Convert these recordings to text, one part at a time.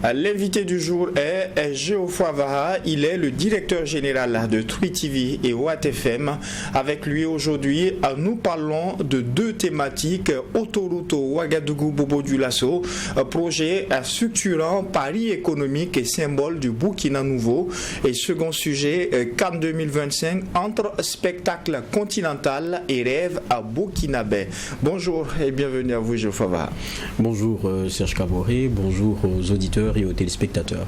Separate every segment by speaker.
Speaker 1: L'invité du jour est Geoffroy Vara. Il est le directeur général de Trui TV et OATFM. Avec lui aujourd'hui, nous parlons de deux thématiques: autoroute Ouagadougou-Bobo-Dioulasso, projet structurant pari économique et symbole du Burkina Nouveau. Et second sujet, CAN 2025 entre spectacle continental et rêve à burkinabé. Bonjour et bienvenue à vous, Geoffroy Vara.
Speaker 2: Bonjour Serge Cavoré, bonjour aux auditeurs et aux téléspectateurs.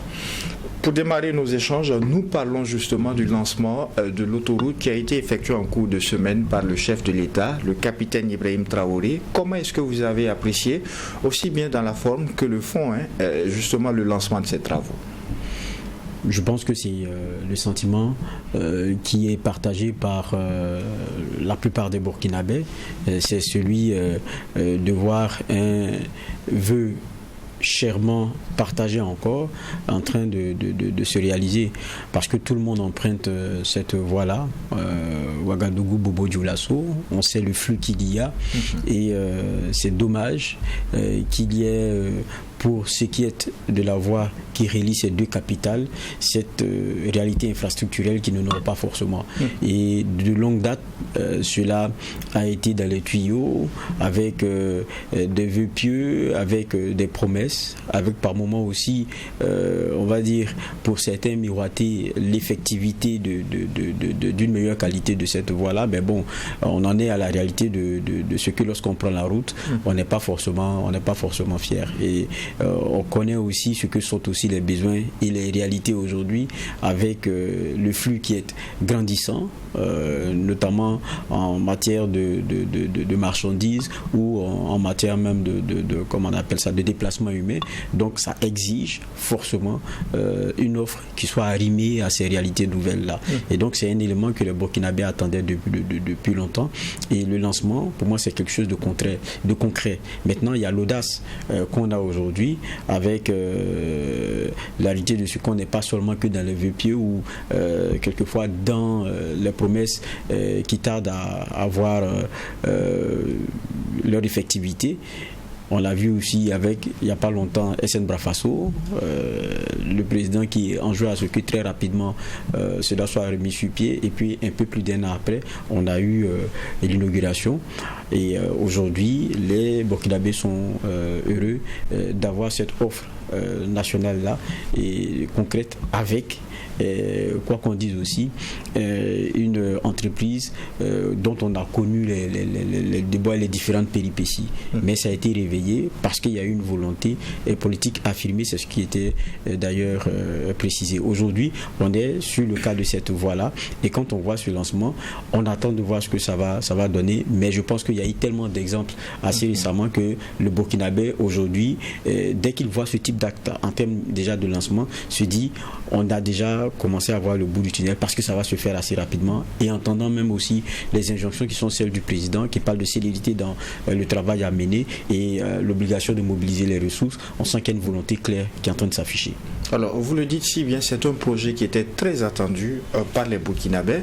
Speaker 1: Pour démarrer nos échanges, nous parlons justement du lancement de l'autoroute qui a été effectué en cours de semaine par le chef de l'État, le capitaine Ibrahim Traoré. Comment est-ce que vous avez apprécié, aussi bien dans la forme que le fond, justement le lancement de ces travaux?
Speaker 2: Je pense que c'est le sentiment qui est partagé par la plupart des Burkinabés. C'est celui de voir un vœu chèrement partagé encore en train de se réaliser, parce que tout le monde emprunte cette voie-là, Ouagadougou-Bobo-Dioulasso. On sait le flux qu'il y a et c'est dommage qu'il y ait pour ce qui est de la voie qui relie ces deux capitales, cette réalité infrastructurelle qui ne n'aura pas forcément. Et de longue date, cela a été dans les tuyaux, avec des vœux pieux, avec des promesses, avec par moments aussi, on va dire, pour certains miroiter l'effectivité d'une meilleure qualité de cette voie-là. Mais bon, on en est à la réalité de ce que lorsqu'on prend la route, on n'est pas forcément fier. Et on connaît aussi ce que sont aussi les besoins et les réalités aujourd'hui, avec le flux qui est grandissant, notamment en matière de marchandises ou en matière même comment on appelle ça, de déplacement humain. Donc ça exige forcément une offre qui soit arrimée à ces réalités nouvelles-là. Et donc c'est un élément que les Burkinabés attendaient depuis longtemps. Et le lancement, pour moi, c'est quelque chose de concret. Maintenant, il y a l'audace qu'on a aujourd'hui, avec la réalité de ce qu'on n'est pas seulement que dans les vœux pieux ou quelquefois dans les promesses qui tardent à avoir leur effectivité. On l'a vu aussi avec, il n'y a pas longtemps, SN Brafasso, le président qui enjoue à ce que très rapidement cela soit remis sur pied. Et puis un peu plus d'un an après, on a eu l'inauguration. Et aujourd'hui, les Burkinabés sont heureux d'avoir cette offre nationale-là et concrète, avec quoi qu'on dise aussi, une entreprise dont on a connu les débats et les différentes péripéties. Mais ça a été réveillé parce qu'il y a eu une volonté politique affirmée, c'est ce qui était d'ailleurs précisé. Aujourd'hui, on est sur le cas de cette voie-là, et quand on voit ce lancement, on attend de voir ce que ça va donner. Mais je pense qu'il y a eu tellement d'exemples assez récemment que le Burkinabé aujourd'hui, dès qu'il voit ce type d'acte en termes déjà de lancement, se dit on a déjà commencer à voir le bout du tunnel, parce que ça va se faire assez rapidement. Et entendant même aussi les injonctions qui sont celles du président, qui parle de célérité dans le travail à mener et l'obligation de mobiliser les ressources, on sent qu'il y a une volonté claire qui est en train de s'afficher.
Speaker 1: Alors, vous le dites si bien, c'est un projet qui était très attendu par les Burkinabés.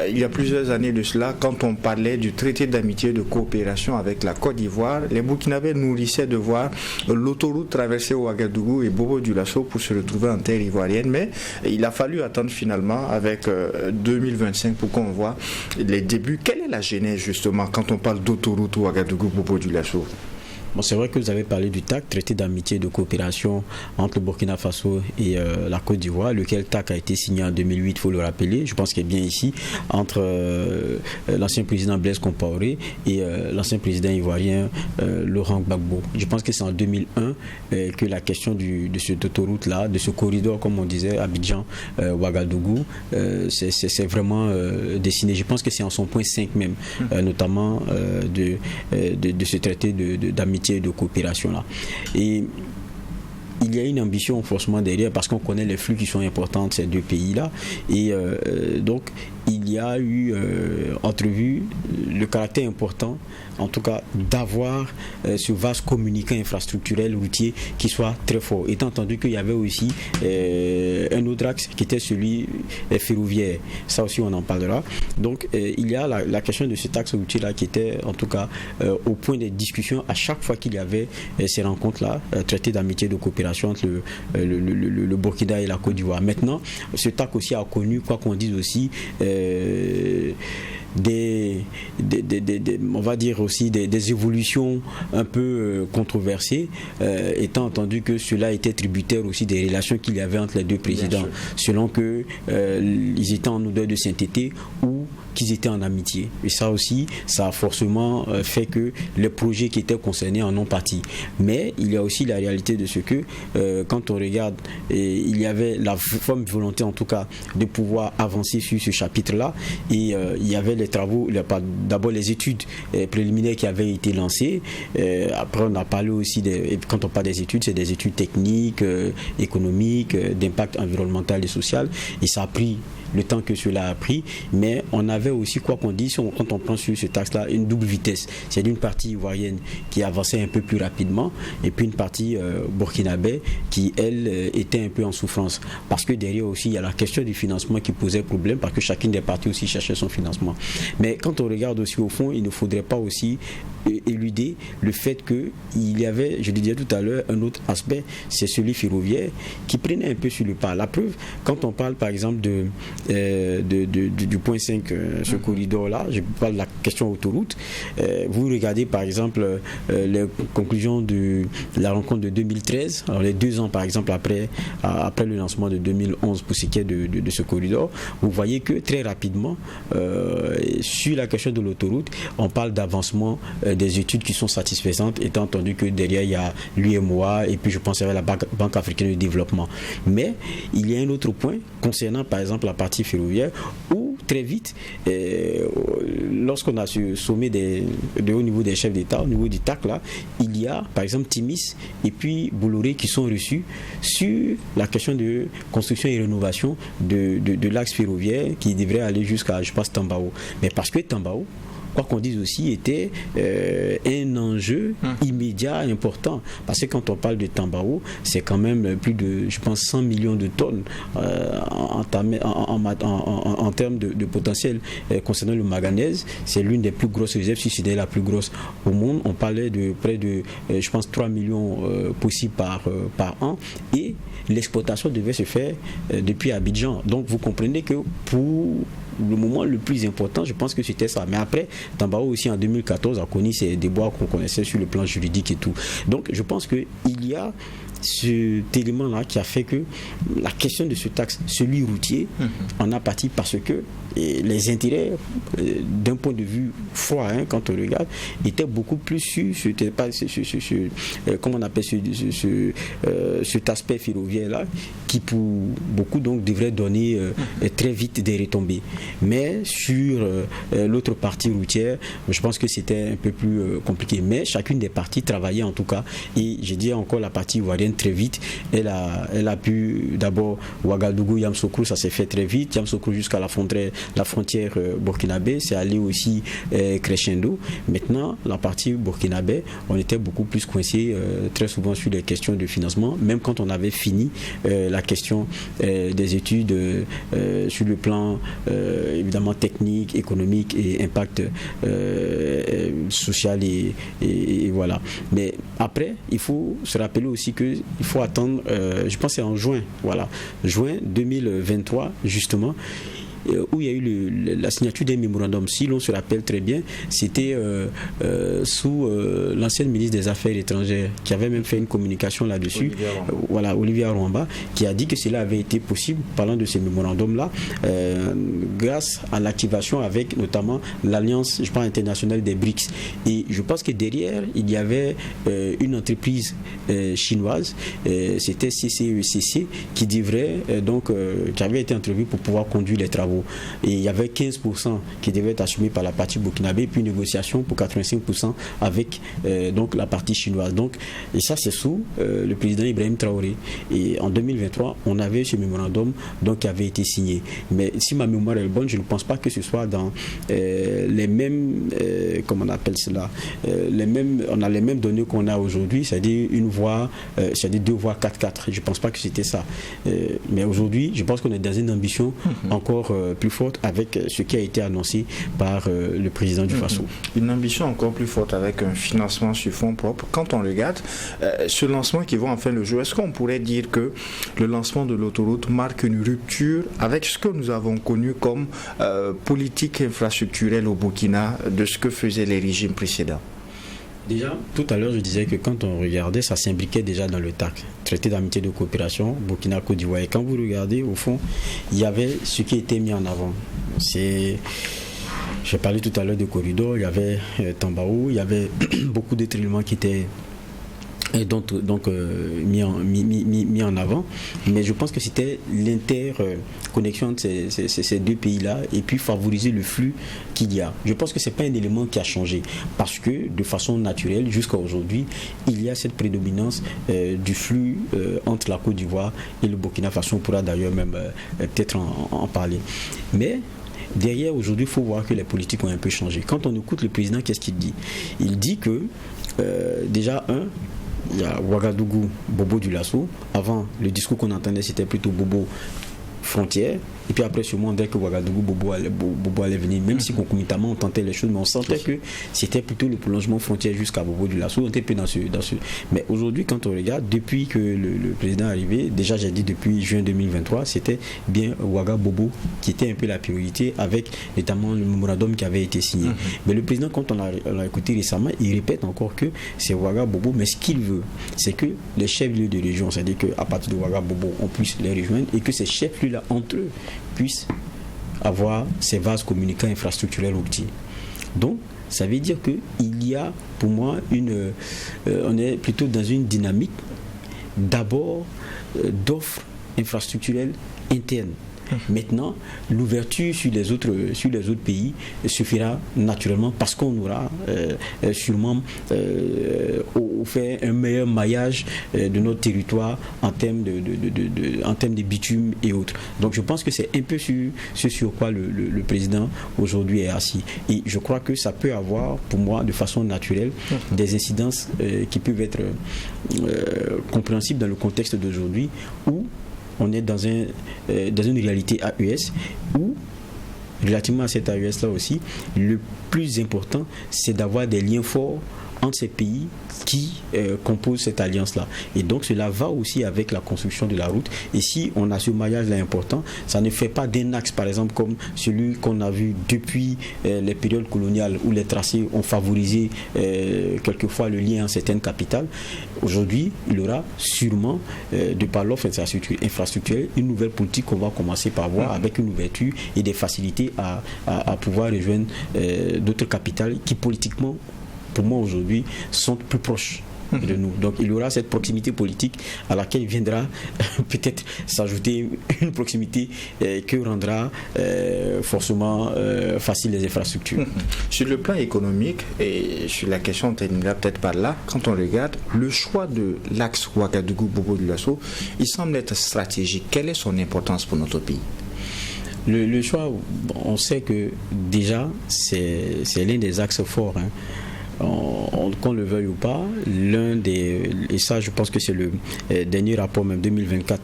Speaker 1: Il y a plusieurs années de cela, quand on parlait du traité d'amitié et de coopération avec la Côte d'Ivoire, les Burkinabés nourrissaient de voir l'autoroute traverser Ouagadougou et Bobo-Dioulasso pour se retrouver en terre ivoirienne. Mais il a fallu attendre finalement avec 2025 pour qu'on voit les débuts. Quelle est la genèse justement quand on parle d'autoroute Ouagadougou-Bobo-Dioulasso?
Speaker 2: Bon, c'est vrai que vous avez parlé du TAC, traité d'amitié et de coopération entre le Burkina Faso et la Côte d'Ivoire, lequel TAC a été signé en 2008, il faut le rappeler. Je pense qu'il est bien ici, entre l'ancien président Blaise Compaoré et l'ancien président ivoirien Laurent Gbagbo. Je pense que c'est en 2001 que la question de cette autoroute-là, de ce corridor, comme on disait, Abidjan-Ouagadougou, c'est vraiment dessiné. Je pense que c'est en son point 5 même, notamment de ce traité d'amitié et de coopération là. Et il y a une ambition forcément derrière, parce qu'on connaît les flux qui sont importants de ces deux pays là, et donc il y a eu entrevu le caractère important, en tout cas, d'avoir ce vaste communicant infrastructurel routier qui soit très fort. Étant entendu qu'il y avait aussi un autre axe qui était celui ferroviaire. Ça aussi, on en parlera. Donc, il y a la question de cet axe routier-là qui était, en tout cas, au point des discussions à chaque fois qu'il y avait ces rencontres-là, traité d'amitié, de coopération entre le Burkina et la Côte d'Ivoire. Maintenant, cet axe aussi a connu, quoi qu'on dise aussi, on va dire aussi des évolutions un peu controversées, étant entendu que cela était tributaire aussi des relations qu'il y avait entre les deux présidents, selon que ils étaient en odeur de sainteté ou qu'ils étaient en amitié. Et ça aussi, ça a forcément fait que les projets qui étaient concernés en ont parti. Mais il y a aussi la réalité de ce que, quand on regarde, il y avait la forme volonté en tout cas de pouvoir avancer sur ce chapitre-là, et il y avait les travaux, d'abord les études préliminaires qui avaient été lancées. Après, on a parlé aussi, quand on parle des études, c'est des études techniques, économiques, d'impact environnemental et social, et ça a pris le temps que cela a pris, mais on avait aussi, quoi qu'on dise, quand on prend sur ce axe-là, une double vitesse. C'est d'une partie ivoirienne qui avançait un peu plus rapidement, et puis une partie burkinabé qui, elle, était un peu en souffrance. Parce que derrière aussi, il y a la question du financement qui posait problème, parce que chacune des parties aussi cherchait son financement. Mais quand on regarde aussi au fond, il ne faudrait pas aussi éluder le fait qu'il y avait, je le disais tout à l'heure, un autre aspect, c'est celui ferroviaire, qui prenait un peu sur le pas. La preuve, quand on parle par exemple du point 5, ce corridor-là, je parle de la question autoroute, vous regardez par exemple les conclusions de la rencontre de 2013, alors les 2 ans par exemple après le lancement de 2011 pour ce qui est de ce corridor, vous voyez que très rapidement, sur la question de l'autoroute, on parle d'avancement des études qui sont satisfaisantes, étant entendu que derrière il y a l'UMOA et puis je pense à la Banque africaine de développement. Mais il y a un autre point concernant par exemple la partie ferroviaire où très vite, lorsqu'on a ce sommet de haut niveau des chefs d'État, au niveau du TAC là, il y a par exemple Timis et puis Bolloré qui sont reçus sur la question de construction et rénovation de l'axe ferroviaire qui devrait aller jusqu'à, je pense, Tambao. Mais parce que Tambao, quoi qu'on dise aussi, était un enjeu immédiat important. Parce que quand on parle de Tambao, c'est quand même plus de, je pense, 100 millions de tonnes en termes de potentiel concernant le manganèse. C'est l'une des plus grosses réserves, si c'était la plus grosse au monde. On parlait de près de, je pense, 3 millions possibles par an. Et l'exploitation devait se faire depuis Abidjan. Donc vous comprenez que pour le moment le plus important, je pense que c'était ça. Mais après, Tambao aussi en 2014 a connu ces déboires qu'on connaissait sur le plan juridique et tout. Donc je pense qu'il y a cet élément-là qui a fait que la question de ce taxe, celui routier, en a parti parce que les intérêts, d'un point de vue froid, quand on regarde, étaient beaucoup plus sur comment on appelle cet aspect ferroviaire-là, qui pour beaucoup donc devrait donner très vite des retombées. Mais sur l'autre partie routière, je pense que c'était un peu plus compliqué. Mais chacune des parties travaillait en tout cas, et j'ai dit encore la partie ivoirienne très vite, elle a pu d'abord Ouagadougou, Yamoussoukro, ça s'est fait très vite, Yamoussoukro jusqu'à la frontière burkinabé, c'est allé aussi crescendo. Maintenant, la partie burkinabé, on était beaucoup plus coincé très souvent sur les questions de financement, même quand on avait fini la question des études sur le plan évidemment technique, économique et impact social et voilà. Mais après, il faut se rappeler aussi qu'il faut attendre, je pense que c'est en juin 2023 justement, où il y a eu la signature d'un mémorandum. Si l'on se rappelle très bien, c'était sous l'ancienne ministre des Affaires étrangères qui avait même fait une communication là-dessus, Olivia Rwamba, qui a dit que cela avait été possible, parlant de ces mémorandums-là, grâce à l'activation avec notamment l'Alliance, je pense, internationale des BRICS. Et je pense que derrière, il y avait une entreprise chinoise, c'était CCECC, qui devrait, qui avait été interviewée pour pouvoir conduire les travaux. travaux. Et il y avait 15% qui devaient être assumés par la partie burkinabé, puis négociation pour 85% avec donc la partie chinoise. Donc, et ça, c'est sous le président Ibrahim Traoré. Et en 2023, on avait ce mémorandum donc, qui avait été signé. Mais si ma mémoire est bonne, je ne pense pas que ce soit dans les mêmes, comment on appelle cela, on a les mêmes données qu'on a aujourd'hui, c'est-à-dire une voie, c'est-à-dire 2 voies 4-4. Je ne pense pas que c'était ça. Mais aujourd'hui, je pense qu'on est dans une ambition encore plus forte avec ce qui a été annoncé par le président du Faso.
Speaker 1: Une ambition encore plus forte avec un financement sur fonds propres. Quand on regarde ce lancement qui va enfin le jour, est-ce qu'on pourrait dire que le lancement de l'autoroute marque une rupture avec ce que nous avons connu comme politique infrastructurelle au Burkina de ce que faisaient les régimes précédents?
Speaker 2: Déjà, tout à l'heure, je disais que quand on regardait, ça s'imbriquait déjà dans le TAC, traité d'amitié de coopération, Burkina-Côte d'Ivoire. Et quand vous regardez, au fond, il y avait ce qui était mis en avant. J'ai parlé tout à l'heure de corridor, il y avait Tambaou, il y avait beaucoup d'autres éléments qui étaient mis en avant, mais je pense que c'était l'interconnexion de ces deux pays-là et puis favoriser le flux qu'il y a. Je pense que c'est pas un élément qui a changé parce que de façon naturelle jusqu'à aujourd'hui, il y a cette prédominance du flux entre la Côte d'Ivoire et le Burkina Faso. On pourra d'ailleurs même peut-être en parler. Mais derrière, aujourd'hui, il faut voir que les politiques ont un peu changé. Quand on écoute le président, qu'est-ce qu'il dit? Il dit que déjà, il y a Ouagadougou, Bobo du Lasso. Avant, le discours qu'on entendait, c'était plutôt Bobo frontière. Et puis après, sûrement, dès que Ouagadougou, Bobo allait venir, même si concomitamment on tentait les choses, mais on sentait que c'était plutôt le prolongement frontière jusqu'à Bobo du Lasso. On était peu dans ce. Mais aujourd'hui, quand on regarde, depuis que le président est arrivé, déjà j'ai dit depuis juin 2023, c'était bien Ouaga Bobo qui était un peu la priorité, avec notamment le mémorandum qui avait été signé. Mais le président, quand on l'a écouté récemment, il répète encore que c'est Ouaga Bobo, mais ce qu'il veut, c'est que les chefs-lieux de région, c'est-à-dire qu'à partir de Ouaga Bobo, on puisse les rejoindre et que ces chefs-lieux-là, entre eux, puissent avoir ces vases communicants infrastructurels routiers. Donc, ça veut dire qu'il y a, pour moi, on est plutôt dans une dynamique d'abord d'offres infrastructurelles internes. Maintenant, l'ouverture sur les autres pays se fera naturellement parce qu'on aura sûrement fait un meilleur maillage de notre territoire en termes de bitume et autres. Donc je pense que c'est un peu ce sur quoi le président aujourd'hui est assis. Et je crois que ça peut avoir, pour moi, de façon naturelle, des incidences qui peuvent être compréhensibles dans le contexte d'aujourd'hui où on est dans une réalité AES où, relativement à cette AES-là aussi, le plus important, c'est d'avoir des liens forts entre ces pays qui composent cette alliance-là. Et donc cela va aussi avec la construction de la route. Et si on a ce maillage-là important, ça ne fait pas d'un axe, par exemple, comme celui qu'on a vu depuis les périodes coloniales où les tracés ont favorisé quelquefois le lien en certaines capitales. Aujourd'hui, il y aura sûrement, de par l'offre infrastructurelle, une nouvelle politique qu'on va commencer par voir avec une ouverture et des facilités à pouvoir rejoindre d'autres capitales qui politiquement, pour moi aujourd'hui, sont plus proches de nous. Donc il y aura cette proximité politique à laquelle viendra peut-être s'ajouter une proximité que rendra forcément facile les infrastructures.
Speaker 1: Sur le plan économique, et sur la question on terminera peut-être par là, quand on regarde le choix de l'axe Ouagadougou-Bobo du Lasso, il semble être stratégique. Quelle est son importance pour notre pays?
Speaker 2: Le choix, on sait que déjà c'est l'un des axes forts, qu'on le veuille ou pas, et ça je pense que c'est le dernier rapport même 2024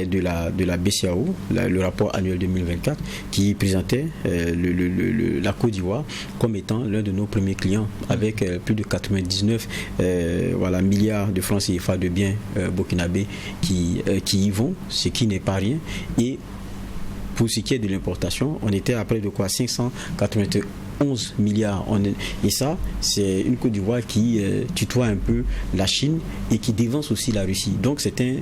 Speaker 2: de la BCAO, le rapport annuel 2024 qui présentait la Côte d'Ivoire comme étant l'un de nos premiers clients avec plus de 99 milliards de francs CFA de biens burkinabés qui y vont, ce qui n'est pas rien. Et pour ce qui est de l'importation, on était à près de 591 milliards. Et ça, c'est une Côte d'Ivoire qui tutoie un peu la Chine et qui dévance aussi la Russie. Donc c'est un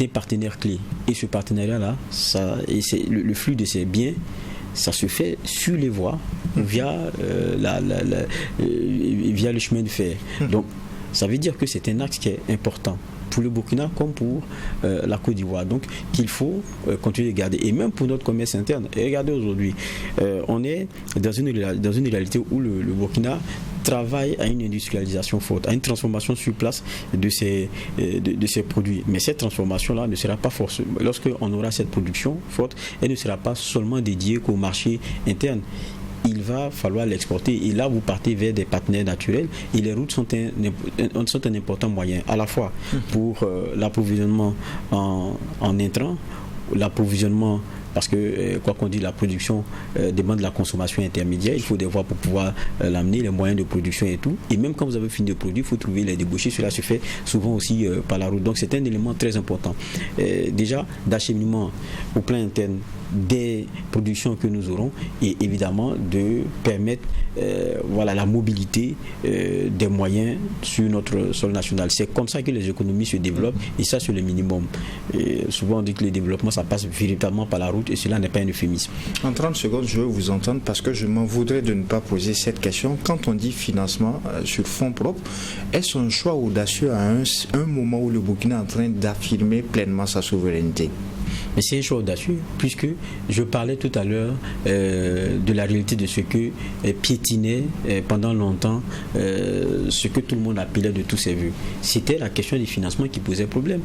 Speaker 2: partenaire clé. Et ce partenariat-là, le flux de ces biens, ça se fait sur les voies via le chemin de fer. Donc ça veut dire que c'est un axe qui est important pour le Burkina comme pour la Côte d'Ivoire. Donc qu'il faut continuer de garder. Et même pour notre commerce interne. Et regardez aujourd'hui, on est dans une réalité où le Burkina travaille à une industrialisation forte, à une transformation sur place de ces produits. Mais cette transformation-là ne sera pas forcément, lorsqu'on aura cette production forte, elle ne sera pas seulement dédiée qu'au marché interne. Il va falloir l'exporter et là vous partez vers des partenaires naturels et les routes sont un important moyen à la fois pour l'approvisionnement en intrants, l'approvisionnement, parce que quoi qu'on dise, la production demande la consommation intermédiaire, il faut des voies pour pouvoir l'amener, les moyens de production et tout, et même quand vous avez fini de produire, il faut trouver les débouchés, cela se fait souvent aussi par la route, donc c'est un élément très important déjà d'acheminement au plan interne des productions que nous aurons et évidemment de permettre la mobilité des moyens sur notre sol national. C'est comme ça que les économies se développent et ça c'est le minimum. Et souvent on dit que le développement ça passe véritablement par la route et cela n'est pas un euphémisme.
Speaker 1: En 30 secondes je veux vous entendre parce que je m'en voudrais de ne pas poser cette question. Quand on dit financement sur fonds propres, est-ce un choix audacieux à un moment où le Burkina est en train d'affirmer pleinement sa souveraineté?
Speaker 2: Mais c'est un choix audacieux, puisque je parlais tout à l'heure de la réalité de ce que piétinait pendant longtemps ce que tout le monde appelait de tous ses voeux. C'était la question du financement qui posait problème.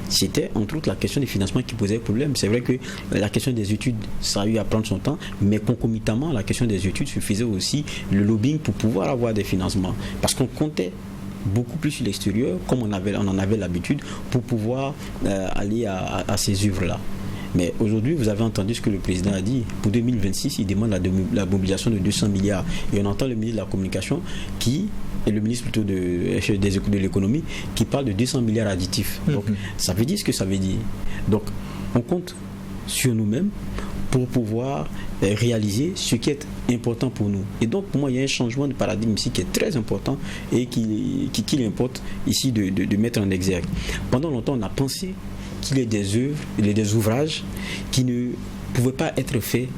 Speaker 2: C'était entre autres la question des financements qui posait problème. C'est vrai que la question des études, ça a eu à prendre son temps, mais concomitamment, la question des études se faisait aussi le lobbying pour pouvoir avoir des financements. Parce qu'on comptait beaucoup plus sur l'extérieur, comme on en avait l'habitude, pour pouvoir aller à ces œuvres-là. Mais aujourd'hui, vous avez entendu ce que le président a dit. Pour 2026, il demande la mobilisation de 200 milliards. Et on entend le ministre de la Communication et le ministre plutôt de l'économie qui parle de 200 milliards additifs. Donc, ça veut dire ce que ça veut dire. Donc, on compte sur nous-mêmes pour pouvoir réaliser ce qui est important pour nous. Et donc, pour moi, il y a un changement de paradigme ici qui est très important et qu'il importe ici de mettre en exergue. Pendant longtemps, on a pensé qu'il y ait des œuvres, des ouvrages qui ne pouvaient pas être faits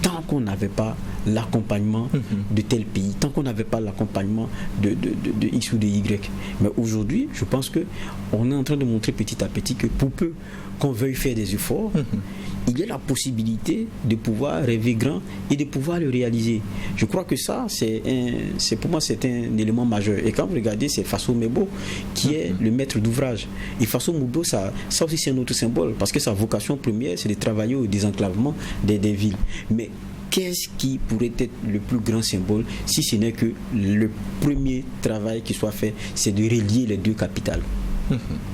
Speaker 2: tant qu'on n'avait pas l'accompagnement de tel pays, tant qu'on n'avait pas l'accompagnement de X ou de Y. Mais aujourd'hui, je pense qu'on est en train de montrer petit à petit que pour peu qu'on veuille faire des efforts, il y a la possibilité de pouvoir rêver grand et de pouvoir le réaliser. Je crois que ça, pour moi, c'est un élément majeur. Et quand vous regardez, c'est Faso Mebo qui est le maître d'ouvrage. Et Faso Mebo, ça aussi, c'est un autre symbole, parce que sa vocation première, c'est de travailler au désenclavement des villes. Mais qu'est-ce qui pourrait être le plus grand symbole si ce n'est que le premier travail qui soit fait, c'est de relier les deux capitales?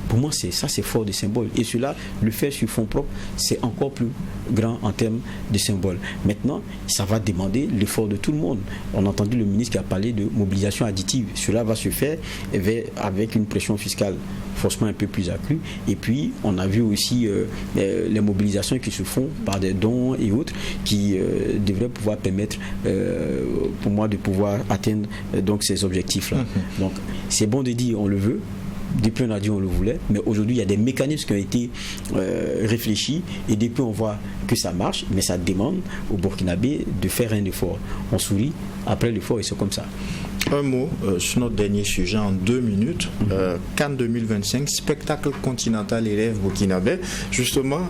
Speaker 2: Pour moi, c'est fort de symbole. Et cela, le faire sur fonds propres, c'est encore plus grand en termes de symbole. Maintenant, ça va demander l'effort de tout le monde. On a entendu le ministre qui a parlé de mobilisation additive. Cela va se faire avec une pression fiscale forcément un peu plus accrue. Et puis, on a vu aussi les mobilisations qui se font par des dons et autres qui devraient pouvoir permettre, pour moi, de pouvoir atteindre donc ces objectifs-là. Donc, c'est bon de dire on le veut. Depuis on a dit on le voulait, mais aujourd'hui il y a des mécanismes qui ont été réfléchis et depuis on voit que ça marche, mais ça demande aux Burkinabés de faire un effort. On sourit après l'effort et c'est comme ça.
Speaker 1: Un mot sur notre dernier sujet en 2 minutes. Cannes 2025, spectacle continental et rêve burkinabé. Justement,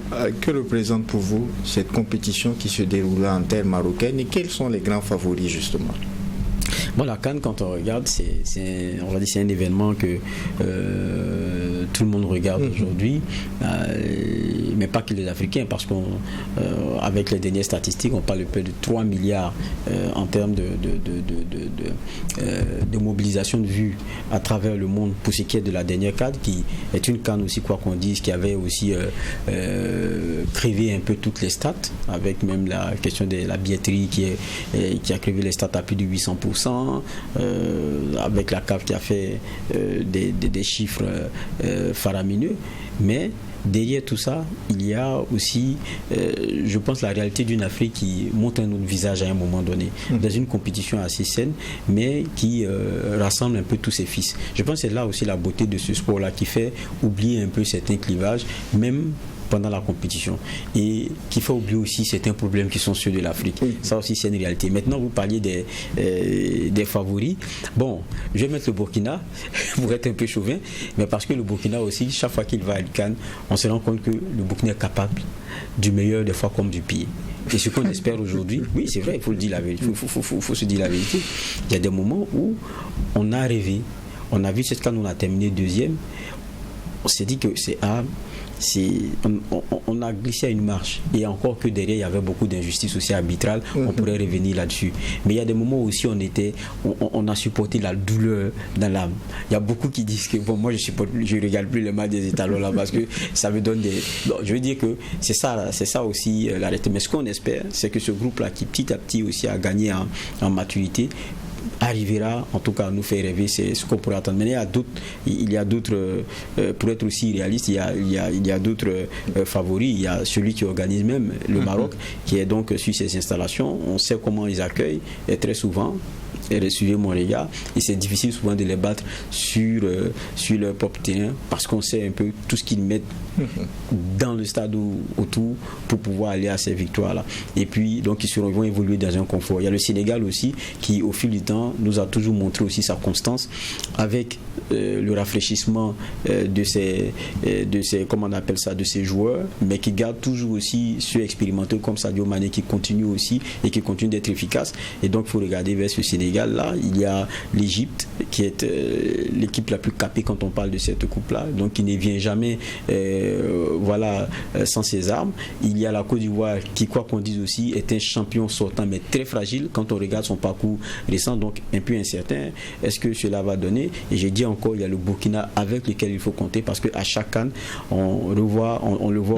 Speaker 1: que représente pour vous cette compétition qui se déroulera en terre marocaine et quels sont les grands favoris justement?
Speaker 2: Bon, la Cannes, quand on regarde, c'est un événement que tout le monde regarde aujourd'hui, mais pas que les Africains, parce qu'avec les dernières statistiques, on parle de 3 milliards en termes de mobilisation de vues à travers le monde pour ce qui est de la dernière Cannes, qui est une Cannes aussi, quoi qu'on dise, qui avait aussi crévé un peu toutes les stats, avec même la question de la billetterie qui a crévé les stats à plus de 800%. Avec la CAF qui a fait des chiffres faramineux, mais derrière tout ça, il y a aussi, je pense, la réalité d'une Afrique qui montre un autre visage à un moment donné, dans une compétition assez saine, mais qui rassemble un peu tous ses fils. Je pense que c'est là aussi la beauté de ce sport-là qui fait oublier un peu certains clivages, même pendant la compétition. Et qu'il faut oublier aussi certains problèmes qui sont ceux de l'Afrique. Oui. Ça aussi, c'est une réalité. Maintenant, vous parliez des favoris. Bon, je vais mettre le Burkina pour être un peu chauvin, mais parce que le Burkina aussi, chaque fois qu'il va à l'UCAN, on se rend compte que le Burkina est capable du meilleur des fois comme du pire. Et ce qu'on espère aujourd'hui, oui, c'est vrai, il faut le dire la vérité. Faut se dire la vérité. Il y a des moments où on a rêvé. On a vu cette CAN, on a terminé deuxième. On s'est dit que on a glissé à une marche, et encore que derrière il y avait beaucoup d'injustices aussi arbitrales, on pourrait revenir là-dessus. Mais il y a des moments aussi on a supporté la douleur dans l'âme. Il y a beaucoup qui disent que bon, moi je regarde plus les matchs des étalons là parce que ça me donne des... Non, je veux dire que c'est ça aussi la réalité. Mais ce qu'on espère, c'est que ce groupe-là qui petit à petit aussi a gagné en maturité arrivera en tout cas à nous faire rêver, c'est ce qu'on pourrait attendre. Mais il y a d'autres pour être aussi réaliste, il y a d'autres favoris. Il y a celui qui organise même le Maroc, qui est donc sur ces installations. On sait comment ils accueillent, et très souvent, suivez mon regard, et c'est difficile souvent de les battre sur leur propre terrain, parce qu'on sait un peu tout ce qu'ils mettent dans le stade autour pour pouvoir aller à ces victoires-là. Et puis, donc, ils vont évoluer dans un confort. Il y a le Sénégal aussi, qui au fil du temps nous a toujours montré aussi sa constance, avec le rafraîchissement de ces comment on appelle ça, de ces joueurs, mais qui garde toujours aussi ceux expérimentés comme Sadio Mané, qui continue aussi et qui continue d'être efficace. Et donc, il faut regarder vers ce Sénégal là. Il y a l'Égypte qui est l'équipe la plus capée quand on parle de cette coupe là, donc qui ne vient jamais sans ses armes. Il y a la Côte d'Ivoire qui, quoi qu'on dise aussi, est un champion sortant mais très fragile quand on regarde son parcours récent, donc un peu incertain. Est-ce que cela va donner? Et j'ai dit encore, il y a le Burkina avec lequel il faut compter, parce qu'à chaque CAN on le voit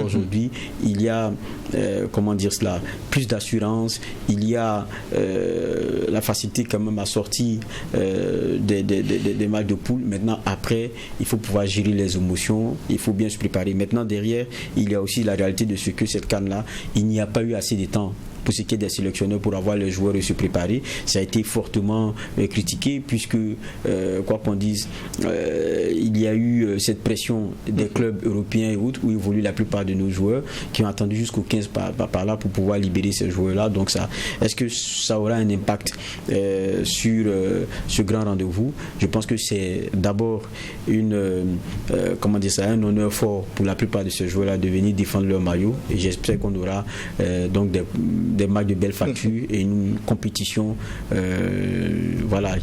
Speaker 2: aujourd'hui, il y a plus d'assurance, il y a la facilité quand même à sortir des matchs de poule. Maintenant, après, il faut pouvoir gérer les émotions, il faut bien se préparer. Maintenant, derrière, il y a aussi la réalité de ce que cette CAN-là, il n'y a pas eu assez de temps pour ce qui est des sélectionneurs pour avoir les joueurs et se préparer. Ça a été fortement critiqué, puisque quoi qu'on dise, il y a eu cette pression des clubs européens et autres où évoluent la plupart de nos joueurs, qui ont attendu jusqu'au 15 par là pour pouvoir libérer ces joueurs-là. Donc ça, est-ce que ça aura un impact sur ce grand rendez-vous? Je pense que c'est d'abord un honneur fort pour la plupart de ces joueurs-là de venir défendre leur maillot, et j'espère qu'on aura donc des matchs de belle facture et une compétition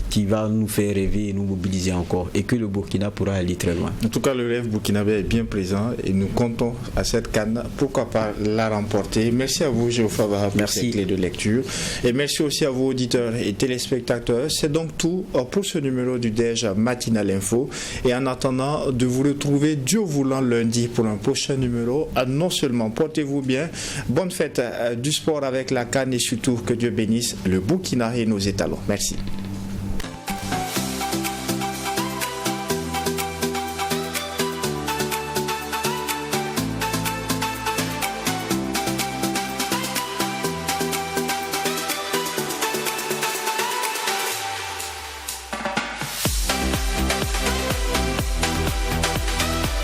Speaker 2: qui va nous faire rêver et nous mobiliser encore, et que le Burkina pourra aller très loin.
Speaker 1: En tout cas, le rêve burkinabé est bien présent et nous comptons à cette CAN, pourquoi pas la remporter. Merci à vous, Geoffroy Vahar, pour ces clés de lecture, et merci aussi à vous, auditeurs et téléspectateurs. C'est donc tout pour ce numéro du DEJ Matinal Info, et en attendant de vous retrouver Dieu voulant lundi pour un prochain numéro, non seulement portez-vous bien, bonne fête du sport avec la CAN, et surtout que Dieu bénisse le Burkina et nos étalons. Merci.